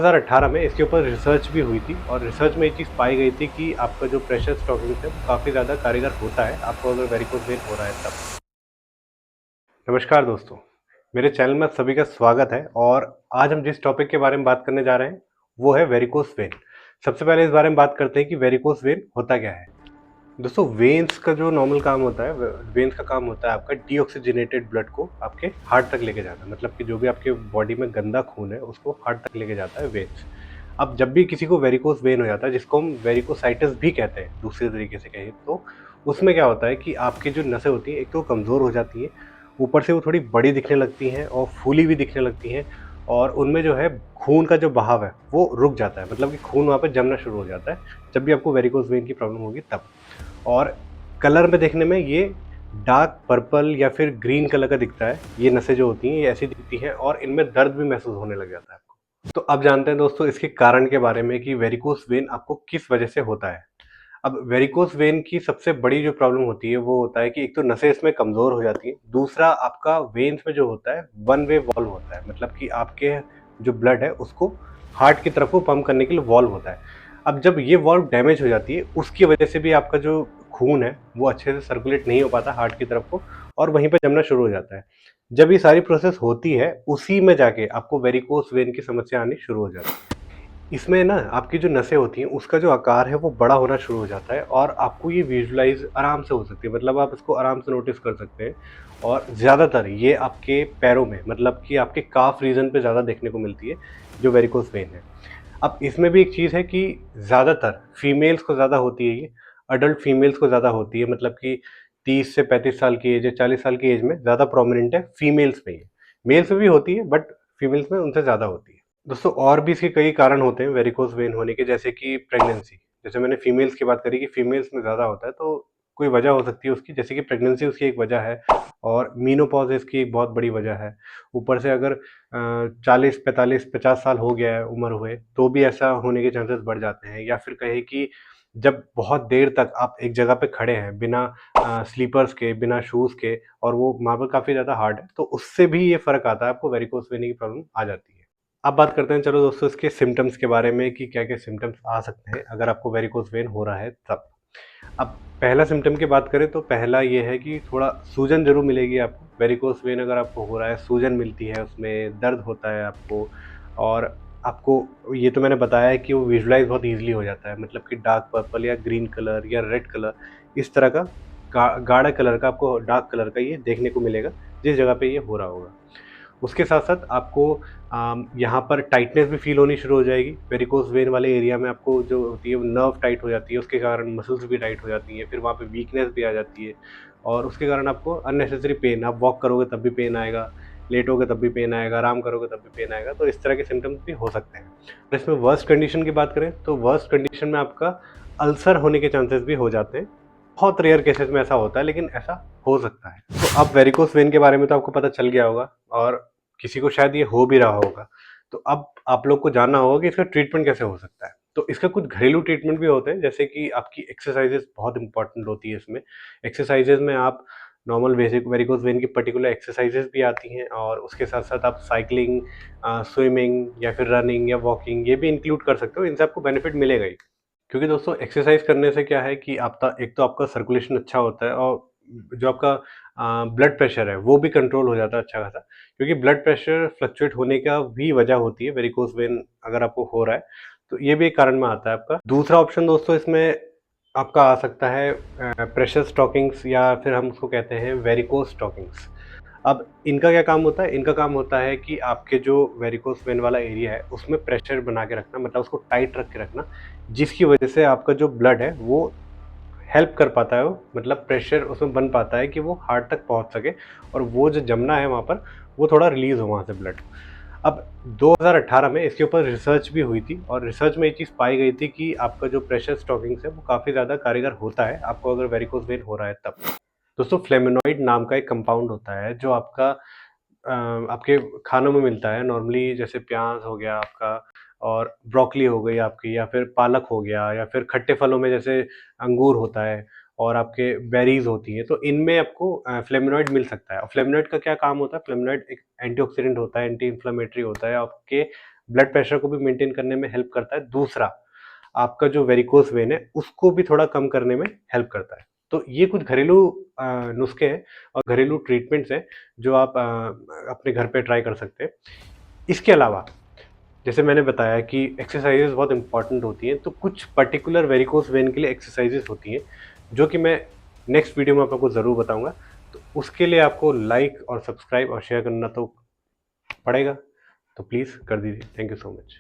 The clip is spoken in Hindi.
2018 में इसके ऊपर रिसर्च भी हुई थी और रिसर्च में ये चीज़ पाई गई थी कि आपका जो प्रेशर स्टॉकिंग है वो काफ़ी ज़्यादा कारगर होता है आपको अगर वेरिकोज वेन हो रहा है तब। नमस्कार दोस्तों, मेरे चैनल में आप सभी का स्वागत है और आज हम जिस टॉपिक के बारे में बात करने जा रहे हैं वो है वेरिकोज वेन। सबसे पहले इस बारे में बात करते हैं कि वेरिकोज वेन होता क्या है। दोस्तों, वेन्स का जो नॉर्मल काम होता है, वेन्स का काम होता है आपका डीऑक्सीजनेटेड ब्लड को आपके हार्ट तक लेके जाना। मतलब कि जो भी आपके बॉडी में गंदा खून है उसको हार्ट तक लेके जाता है वेन्स। अब जब भी किसी को वेरिकोज वेन हो जाता है, जिसको हम वेरिकोसाइटिस भी कहते हैं दूसरे तरीके से कहें तो, उसमें क्या होता है कि आपकी जो नसें होती हैं एक तो कमज़ोर हो जाती हैं, ऊपर से वो थोड़ी बड़ी दिखने लगती हैं और फूली भी दिखने लगती हैं और उनमें जो है खून का जो बहाव है वो रुक जाता है। मतलब कि खून वहाँ पे जमना शुरू हो जाता है जब भी आपको वेरिकोज वेन की प्रॉब्लम होगी तब। और कलर में देखने में ये डार्क पर्पल या फिर ग्रीन कलर का दिखता है। ये नसें जो होती हैं ये ऐसी दिखती हैं और इनमें दर्द भी महसूस होने लग जाता है आपको। तो अब जानते हैं दोस्तों इसके कारण के बारे में कि वेरिकोज वेन आपको किस वजह से होता है। अब वेरिकोज वेन की सबसे बड़ी जो प्रॉब्लम होती है वो होता है कि एक तो नसें इसमें कमज़ोर हो जाती हैं, दूसरा आपका वेन्स में जो होता है वन वे वॉल्व होता है। मतलब कि आपके जो ब्लड है उसको हार्ट की तरफ को पंप करने के लिए वॉल्व होता है। अब जब ये वॉल्व डैमेज हो जाती है उसकी वजह से भी आपका जो खून है वो अच्छे से सर्कुलेट नहीं हो पाता हार्ट की तरफ को और वहीं पे जमना शुरू हो जाता है। जब ये सारी प्रोसेस होती है उसी में जाके आपको वेरिकोज वेन की समस्या आनी शुरू हो जाती है। इसमें ना आपकी जो नसें होती हैं उसका जो आकार है वो बड़ा होना शुरू हो जाता है और आपको ये विजुलाइज आराम से हो सकती है। मतलब आप इसको आराम से नोटिस कर सकते हैं और ज़्यादातर ये आपके पैरों में, मतलब कि आपके काफ रीजन पे ज़्यादा देखने को मिलती है जो वेरिकोज वेन है। अब इसमें भी एक चीज़ है कि ज़्यादातर फीमेल्स को ज़्यादा होती है ये, अडल्ट फीमेल्स को ज़्यादा होती है। मतलब कि 30 से 35 साल की एज या 40 साल की एज में ज़्यादा प्रोमिनेंट है फीमेल्स में ये। मेल्स में भी होती है बट फीमेल्स में उनसे ज़्यादा होती है। दोस्तों, और भी इसके कई कारण होते हैं वेरिकोज वेन होने के, जैसे कि प्रेगनेंसी। जैसे मैंने फीमेल्स की बात करी कि फीमेल्स में ज़्यादा होता है, तो कोई वजह हो सकती है उसकी, जैसे कि प्रेगनेंसी उसकी एक वजह है और मीनोपॉज़ इसकी एक बहुत बड़ी वजह है। ऊपर से अगर 40, 45, 50 साल हो गया है उम्र हुए, तो भी ऐसा होने के चांसेस बढ़ जाते हैं। या फिर कहें कि जब बहुत देर तक आप एक जगह पे खड़े हैं बिना स्लीपर्स के, बिना शूज़ के और वो मार्बल काफ़ी ज़्यादा हार्ड है, तो उससे भी ये फ़र्क आता है, आपको वेरिकोज वेन की प्रॉब्लम आ जाती है। अब बात करते हैं चलो दोस्तों इसके सिम्पटम्स के बारे में कि क्या-क्या सिम्पटम्स आ सकते हैं अगर आपको वेरिकोज वेन हो रहा है तब। अब पहला सिम्पटम की बात करें तो पहला ये है कि थोड़ा सूजन ज़रूर मिलेगी आपको। वेरिकोज वेन अगर आपको हो रहा है, सूजन मिलती है उसमें, दर्द होता है आपको और आपको ये तो मैंने बताया है कि वो विजुअलाइज़ बहुत ईज़िली हो जाता है। मतलब कि डार्क पर्पल या ग्रीन कलर या रेड कलर, इस तरह का गाढ़ा कलर का, आपको डार्क कलर का ये देखने को मिलेगा जिस जगह पे ये हो रहा होगा। उसके साथ-साथ आपको यहाँ पर टाइटनेस भी फ़ील होनी शुरू हो जाएगी। वेरिकोज़ वेन वाले एरिया में आपको जो होती है वो नर्व टाइट हो जाती है, उसके कारण मसल्स भी टाइट हो जाती हैं, फिर वहाँ पे वीकनेस भी आ जाती है और उसके कारण आपको अननेसेसरी पेन, आप वॉक करोगे तब भी पेन आएगा, लेटोगे तब भी पेन आएगा, आराम करोगे तब भी पेन आएगा, तो इस तरह के सिम्पटम्स भी हो सकते हैं। और इसमें वर्स्ट कंडीशन की बात करें तो वर्स्ट कंडीशन में आपका अल्सर होने के चांसेस भी हो जाते हैं। बहुत रेयर केसेस में ऐसा होता है लेकिन ऐसा हो सकता है। तो अब वेरिकोज़ वेन के बारे में तो आपको पता चल गया होगा और किसी को शायद ये हो भी रहा होगा। तो अब आप लोग को जानना होगा कि इसका ट्रीटमेंट कैसे हो सकता है। तो इसका कुछ घरेलू ट्रीटमेंट भी होते हैं, जैसे कि आपकी एक्सरसाइज़ेज़ बहुत इम्पोर्टेंट होती है इसमें। एक्सरसाइज़ेज़ में आप नॉर्मल बेसिक वेरिकोज़ वेन की पर्टिकुलर एक्सरसाइज़ेज़ भी आती हैं और उसके साथ-साथ आप साइक्लिंग, स्विमिंग या फिर रनिंग या वॉकिंग ये भी इंक्लूड कर सकते हो। इनसे आपको बेनिफिट मिलेगा ही। क्योंकि दोस्तों एक्सरसाइज करने से क्या है कि आपका एक तो आपका सर्कुलेशन अच्छा होता है और जो आपका ब्लड प्रेशर है वो भी कंट्रोल हो जाता है अच्छा खासा। क्योंकि ब्लड प्रेशर फ्लक्चुएट होने का भी वजह होती है वेरिकोज वेन अगर आपको हो रहा है, तो ये भी एक कारण में आता है आपका। दूसरा ऑप्शन दोस्तों इसमें आपका आ सकता है प्रेशर स्टॉकिंग्स या फिर हम उसको कहते हैं वेरिकोज स्टॉकिंग्स। अब इनका क्या काम होता है? इनका काम होता है कि आपके जो वेरिकोज वेन वाला एरिया है, उसमें प्रेशर बना के रखना, मतलब उसको टाइट रख के रखना, जिसकी वजह से आपका जो ब्लड है, वो हेल्प कर पाता है वो, मतलब प्रेशर उसमें बन पाता है कि वो हार्ट तक पहुँच सके और वो जो जमना है वहाँ पर, वो थोड़ा रिलीज़ हो वहाँ से ब्लड। अब 2018 में इसके ऊपर रिसर्च भी हुई थी और रिसर्च में ये चीज़ पाई गई थी कि आपका जो प्रेशर स्टॉकिंग्स है, वो काफ़ी ज़्यादा कारगर होता है, आपको अगर वेरिकोज वेन हो रहा है तब। दोस्तों, फ्लेवोनॉइड नाम का एक कंपाउंड होता है जो आपके खानों में मिलता है नॉर्मली, जैसे प्याज हो गया आपका और ब्रोकली हो गई आपकी, या फिर पालक हो गया, या फिर खट्टे फलों में जैसे अंगूर होता है और आपके बेरीज होती हैं, तो इनमें आपको फ्लेवोनॉइड मिल सकता है। और फ्लेवोनॉइड का क्या काम होता है? फ्लेवोनॉइड एक एंटीऑक्सीडेंट होता है, एंटी इन्फ्लेमेटरी होता है, आपके ब्लड प्रेशर को भी मेंटेन करने में हेल्प करता है। दूसरा, आपका जो वेरिकोस वेन है उसको भी थोड़ा कम करने में हेल्प करता है। तो ये कुछ घरेलू नुस्खे हैं और घरेलू ट्रीटमेंट्स हैं जो आप अपने घर पे ट्राई कर सकते हैं। इसके अलावा जैसे मैंने बताया कि एक्सरसाइजेज बहुत इंपॉर्टेंट होती हैं, तो कुछ पर्टिकुलर वेरिकोस वेन के लिए एक्सरसाइजेज होती हैं जो कि मैं नेक्स्ट वीडियो में आपको ज़रूर बताऊंगा। तो उसके लिए आपको लाइक और सब्सक्राइब और शेयर करना तो पड़ेगा, तो प्लीज़ कर दीजिए। Thank you so much.